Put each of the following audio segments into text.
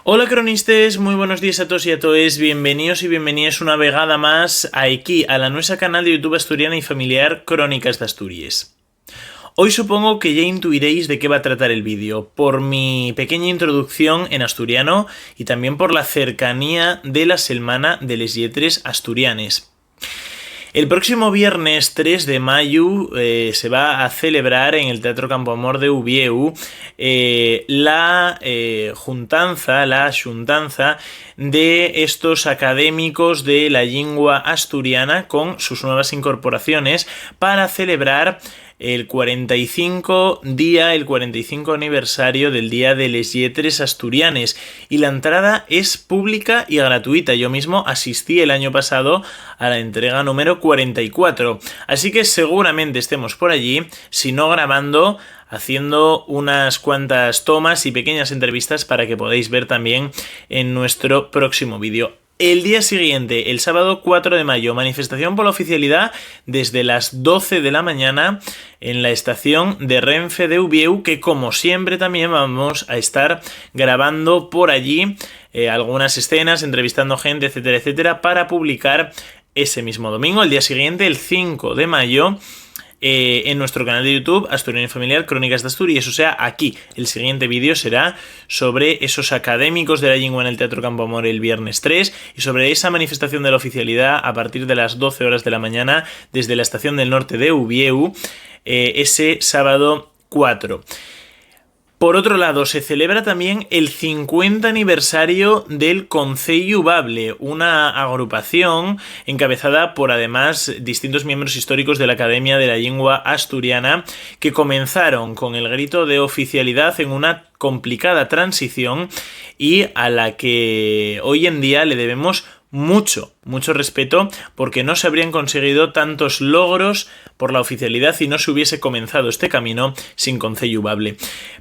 Hola cronistes, muy buenos días a todos y a todas, bienvenidos y bienvenidas una vegada más aquí a la nuestra canal de YouTube asturiana y familiar Crónicas de Asturias. Hoy supongo que ya intuiréis de qué va a tratar el vídeo, por mi pequeña introducción en asturiano y también por la cercanía de la Setmana de les Lletres Asturianes. El próximo viernes 3 de mayo se va a celebrar en el Teatro Campo Amor de Ubieu la juntanza de estos académicos de la lengua asturiana con sus nuevas incorporaciones para celebrar el 45 aniversario del Día de les Lletres Asturianes, y la entrada es pública y gratuita. Yo mismo asistí el año pasado a la entrega número 44, así que seguramente estemos por allí, si no grabando, haciendo unas cuantas tomas y pequeñas entrevistas para que podáis ver también en nuestro próximo vídeo. El día siguiente, el sábado 4 de mayo, manifestación por la oficialidad desde las 12 de la mañana en la estación de Renfe de Ubieu, que como siempre también vamos a estar grabando por allí algunas escenas, entrevistando gente, etcétera, etcétera, para publicar ese mismo domingo. El día siguiente, el 5 de mayo, en nuestro canal de YouTube Asturiano y Familiar Crónicas de Asturias. O sea, aquí el siguiente vídeo será sobre esos académicos de la lengua en el Teatro Campo Amor el viernes 3 y sobre esa manifestación de la oficialidad a partir de las 12 horas de la mañana desde la estación del norte de Ubieu ese sábado 4. Por otro lado, se celebra también el 50 aniversario del Concello Bable, una agrupación encabezada por además distintos miembros históricos de la Academia de la Lengua Asturiana, que comenzaron con el grito de oficialidad en una complicada transición y a la que hoy en día le debemos mucho respeto, porque no se habrían conseguido tantos logros por la oficialidad y no se hubiese comenzado este camino sin Concello Bable.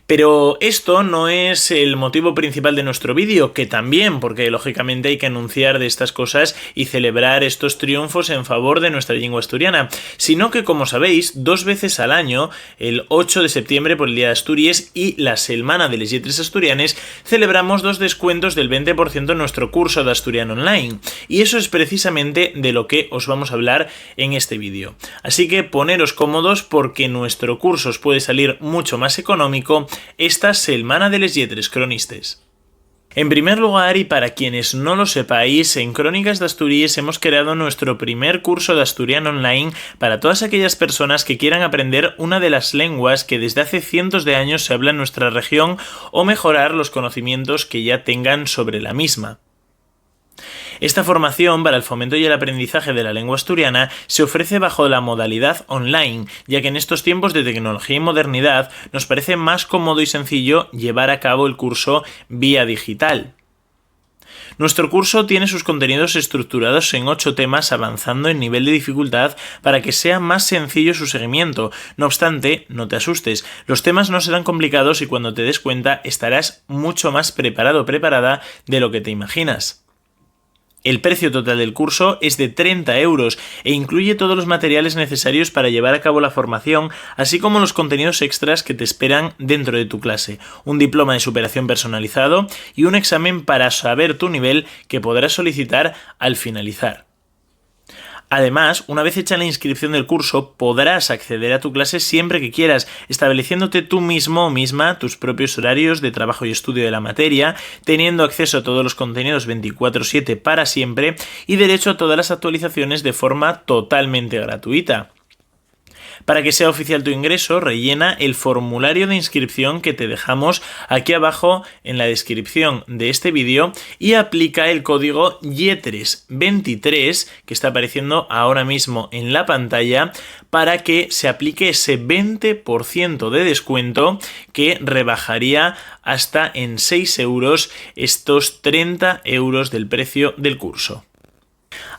Pero esto no es el motivo principal de nuestro vídeo, que también, porque lógicamente hay que anunciar de estas cosas y celebrar estos triunfos en favor de nuestra lengua asturiana, sino que, como sabéis, 2 veces al año, el 8 de septiembre por el Día de Asturias y la Setmana de les Lletres Asturianes, celebramos 2 descuentos del 20% en nuestro curso de asturiano online, y eso es precisamente de lo que os vamos a hablar en este vídeo. Así que poneros cómodos, porque nuestro curso os puede salir mucho más económico esta Setmana de les Lletres, cronistes. En primer lugar, y para quienes no lo sepáis, en Crónicas de Asturias hemos creado nuestro primer curso de asturiano online para todas aquellas personas que quieran aprender una de las lenguas que desde hace cientos de años se habla en nuestra región o mejorar los conocimientos que ya tengan sobre la misma. Esta formación para el fomento y el aprendizaje de la lengua asturiana se ofrece bajo la modalidad online, ya que en estos tiempos de tecnología y modernidad nos parece más cómodo y sencillo llevar a cabo el curso vía digital. Nuestro curso tiene sus contenidos estructurados en 8 temas, avanzando en nivel de dificultad para que sea más sencillo su seguimiento. No obstante, no te asustes, los temas no serán complicados y cuando te des cuenta estarás mucho más preparado o preparada de lo que te imaginas. El precio total del curso es de 30 euros e incluye todos los materiales necesarios para llevar a cabo la formación, así como los contenidos extras que te esperan dentro de tu clase, un diploma de superación personalizado y un examen para saber tu nivel que podrás solicitar al finalizar. Además, una vez hecha la inscripción del curso, podrás acceder a tu clase siempre que quieras, estableciéndote tú mismo o misma tus propios horarios de trabajo y estudio de la materia, teniendo acceso a todos los contenidos 24/7 para siempre y derecho a todas las actualizaciones de forma totalmente gratuita. Para que sea oficial tu ingreso, rellena el formulario de inscripción que te dejamos aquí abajo en la descripción de este vídeo y aplica el código YETRES23 que está apareciendo ahora mismo en la pantalla para que se aplique ese 20% de descuento que rebajaría hasta en 6 euros estos 30 euros del precio del curso.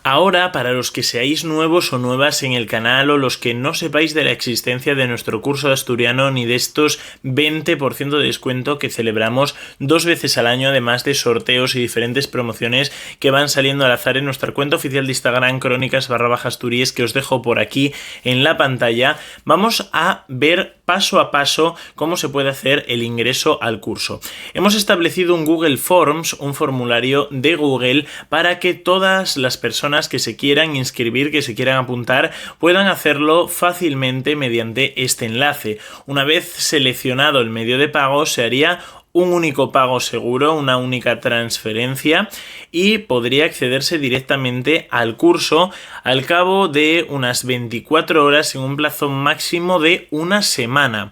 Ahora, para los que seáis nuevos o nuevas en el canal o los que no sepáis de la existencia de nuestro curso de asturiano ni de estos 20% de descuento que celebramos 2 veces al año, además de sorteos y diferentes promociones que van saliendo al azar en nuestra cuenta oficial de Instagram, Crónicas _Asturias, que os dejo por aquí en la pantalla, vamos a ver paso a paso cómo se puede hacer el ingreso al curso. Hemos establecido un Google Forms, un formulario de Google, para que todas las personas que se quieran inscribir, que se quieran apuntar, puedan hacerlo fácilmente mediante este enlace. Una vez seleccionado el medio de pago, se haría un único pago seguro, una única transferencia, y podría accederse directamente al curso al cabo de unas 24 horas en un plazo máximo de una semana.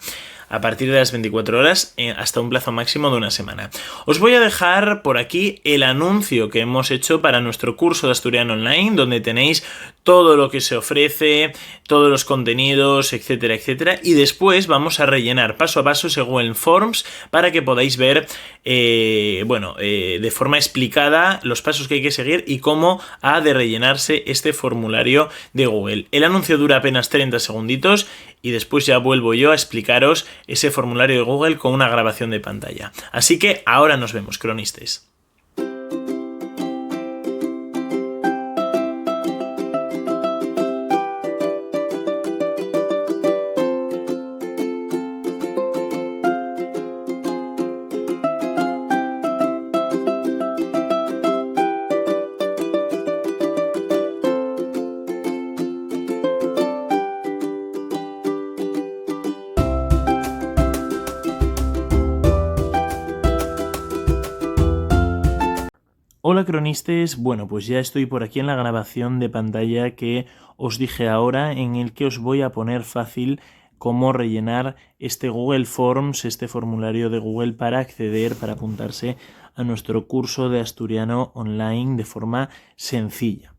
A partir de las 24 horas hasta un plazo máximo de una semana. Os voy a dejar por aquí el anuncio que hemos hecho para nuestro curso de asturiano online, donde tenéis todo lo que se ofrece, todos los contenidos, etcétera, etcétera. Y después vamos a rellenar paso a paso ese Google Forms para que podáis ver de forma explicada los pasos que hay que seguir y cómo ha de rellenarse este formulario de Google. El anuncio dura apenas 30 segunditos y después ya vuelvo yo a explicaros ese formulario de Google con una grabación de pantalla. Así que ahora nos vemos, cronistas. Hola cronistas, bueno pues ya estoy por aquí en la grabación de pantalla que os dije ahora, en el que os voy a poner fácil cómo rellenar este Google Forms, este formulario de Google para acceder, para apuntarse a nuestro curso de asturiano online de forma sencilla.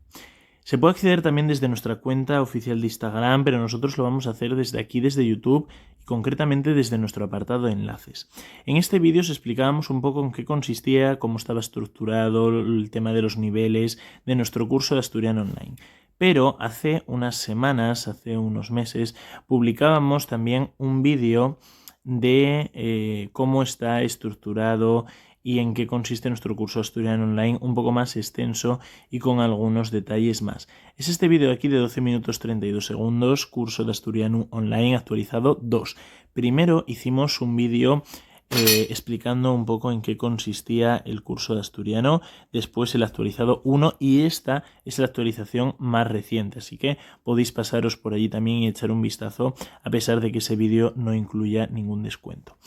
Se puede acceder también desde nuestra cuenta oficial de Instagram, pero nosotros lo vamos a hacer desde aquí, desde YouTube, y concretamente desde nuestro apartado de enlaces. En este vídeo os explicábamos un poco en qué consistía, cómo estaba estructurado el tema de los niveles de nuestro curso de asturiano online. Pero hace unas semanas, hace unos meses, publicábamos también un vídeo de cómo está estructurado y en qué consiste nuestro curso asturiano online, un poco más extenso y con algunos detalles más. Es este vídeo de aquí de 12 minutos 32 segundos, curso de asturiano online actualizado 2. Primero hicimos un vídeo explicando un poco en qué consistía el curso de asturiano, después el actualizado 1 y esta es la actualización más reciente, así que podéis pasaros por allí también y echar un vistazo a pesar de que ese vídeo no incluya ningún descuento.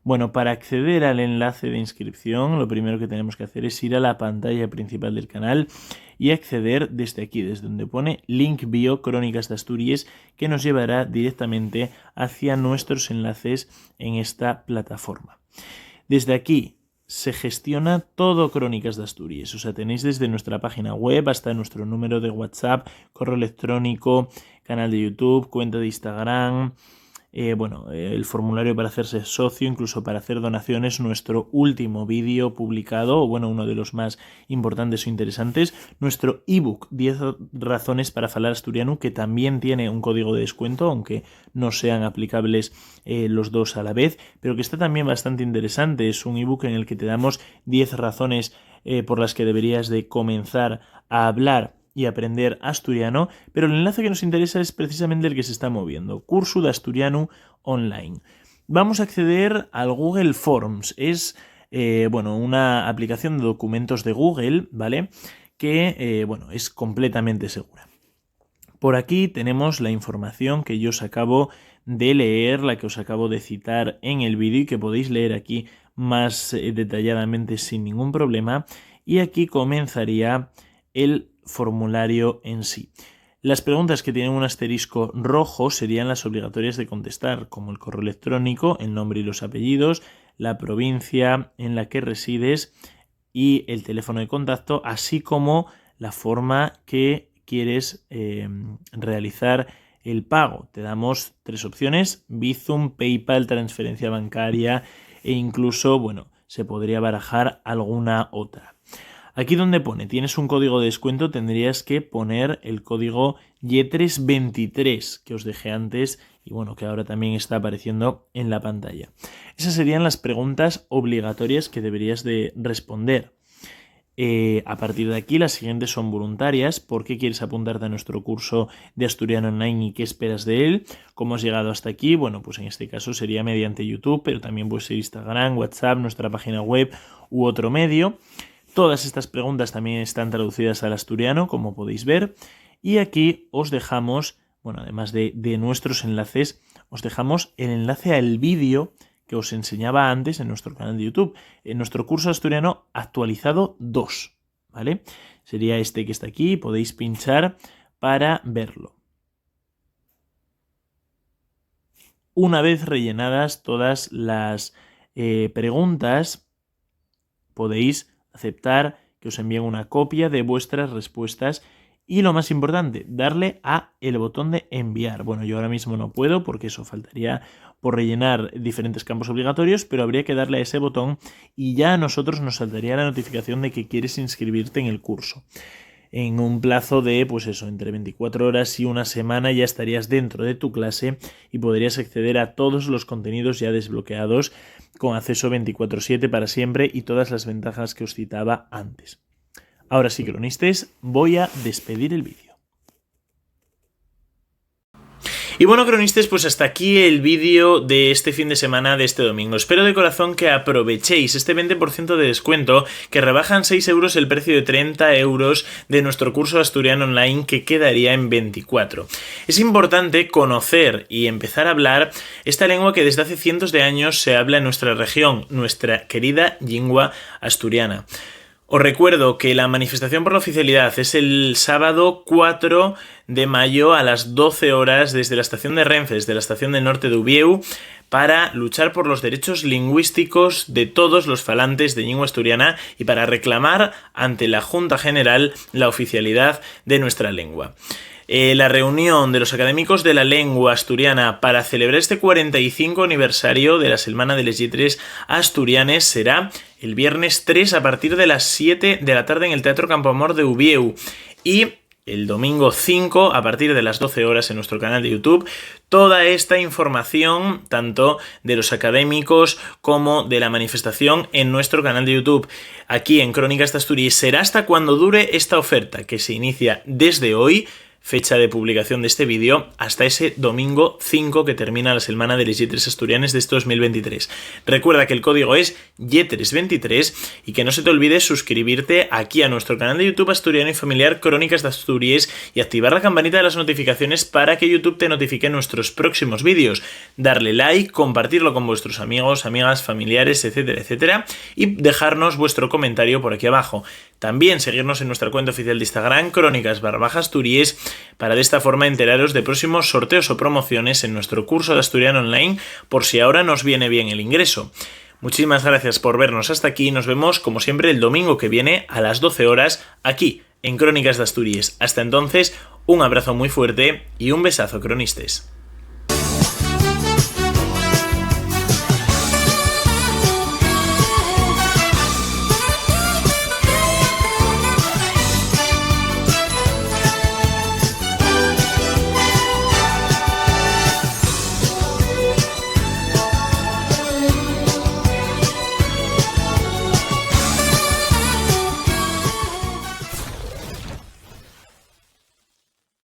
Bueno, para acceder al enlace de inscripción, lo primero que tenemos que hacer es ir a la pantalla principal del canal y acceder desde aquí, desde donde pone Link Bio Crónicas de Asturias, que nos llevará directamente hacia nuestros enlaces en esta plataforma. Desde aquí se gestiona todo Crónicas de Asturias, o sea, tenéis desde nuestra página web hasta nuestro número de WhatsApp, correo electrónico, canal de YouTube, cuenta de Instagram, el formulario para hacerse socio, incluso para hacer donaciones, nuestro último vídeo publicado, uno de los más importantes o interesantes, nuestro ebook 10 razones para falar asturiano, que también tiene un código de descuento, aunque no sean aplicables los dos a la vez, pero que está también bastante interesante. Es un ebook en el que te damos 10 razones por las que deberías de comenzar a hablar y aprender asturiano, pero el enlace que nos interesa es precisamente el que se está moviendo, curso de asturiano online. Vamos a acceder al Google Forms, es una aplicación de documentos de Google, ¿vale? Que es completamente segura. Por aquí tenemos la información que yo os acabo de leer, la que os acabo de citar en el vídeo y que podéis leer aquí más detalladamente sin ningún problema, y aquí comenzaría el formulario en sí. Las preguntas que tienen un asterisco rojo serían las obligatorias de contestar, como el correo electrónico, el nombre y los apellidos, la provincia en la que resides y el teléfono de contacto, así como la forma que quieres realizar el pago. Te damos 3 opciones: Bizum, PayPal, transferencia bancaria e incluso, se podría barajar alguna otra. Aquí donde pone tienes un código de descuento, tendrías que poner el código YETRES23 que os dejé antes y que ahora también está apareciendo en la pantalla. Esas serían las preguntas obligatorias que deberías de responder. A partir de aquí las siguientes son voluntarias. ¿Por qué quieres apuntarte a nuestro curso de asturiano online y qué esperas de él? ¿Cómo has llegado hasta aquí? Bueno, pues en este caso sería mediante YouTube, pero también puede ser Instagram, WhatsApp, nuestra página web u otro medio. Todas estas preguntas también están traducidas al asturiano, como podéis ver. Y aquí os dejamos, bueno, además de nuestros enlaces, os dejamos el enlace al vídeo que os enseñaba antes en nuestro canal de YouTube, en nuestro curso asturiano actualizado 2, ¿vale? Sería este que está aquí, podéis pinchar para verlo. Una vez rellenadas todas las preguntas, podéis aceptar que os envíen una copia de vuestras respuestas. Y lo más importante, darle a el botón de enviar. Bueno, yo ahora mismo no puedo porque eso faltaría por rellenar diferentes campos obligatorios, pero habría que darle a ese botón y ya a nosotros nos saltaría la notificación de que quieres inscribirte en el curso. En un plazo de, pues eso, entre 24 horas y una semana ya estarías dentro de tu clase y podrías acceder a todos los contenidos ya desbloqueados con acceso 24/7 para siempre y todas las ventajas que os citaba antes. Ahora sí, cronistas, voy a despedir el vídeo. Y bueno, cronistas, pues hasta aquí el vídeo de este fin de semana, de este domingo. Espero de corazón que aprovechéis este 20% de descuento, que rebajan 6 euros el precio de 30 euros de nuestro curso asturiano online, que quedaría en 24. Es importante conocer y empezar a hablar esta lengua que desde hace cientos de años se habla en nuestra región, nuestra querida lengua asturiana. Os recuerdo que la manifestación por la oficialidad es el sábado 4 de mayo a las 12 horas desde la estación de Renfe, desde la estación del norte de Ubieu, para luchar por los derechos lingüísticos de todos los falantes de lengua asturiana y para reclamar ante la Junta General la oficialidad de nuestra lengua. La reunión de los académicos de la lengua asturiana para celebrar este 45 aniversario de la Setmana de les Lletres Asturianes será el viernes 3 a partir de las 7 de la tarde en el Teatro Campoamor de Ubieu y el domingo 5 a partir de las 12 horas en nuestro canal de YouTube. Toda esta información, tanto de los académicos como de la manifestación, en nuestro canal de YouTube, aquí en Crónicas de Asturias. Será hasta cuando dure esta oferta, que se inicia desde hoy, fecha de publicación de este vídeo, hasta ese domingo 5 que termina la Setmana de les Lletres Asturianes de este 2023. Recuerda que el código es Lletres23 y que no se te olvide suscribirte aquí a nuestro canal de YouTube asturiano y familiar Crónicas de Asturias y activar la campanita de las notificaciones para que YouTube te notifique nuestros próximos vídeos. Darle like, compartirlo con vuestros amigos, amigas, familiares, etcétera, etcétera, y dejarnos vuestro comentario por aquí abajo. También seguirnos en nuestra cuenta oficial de Instagram, Crónicas_Asturias, para de esta forma enteraros de próximos sorteos o promociones en nuestro curso de asturiano online, por si ahora nos viene bien el ingreso. Muchísimas gracias por vernos hasta aquí. Nos vemos, como siempre, el domingo que viene a las 12 horas, aquí, en Crónicas de Asturias. Hasta entonces, un abrazo muy fuerte y un besazo, cronistas.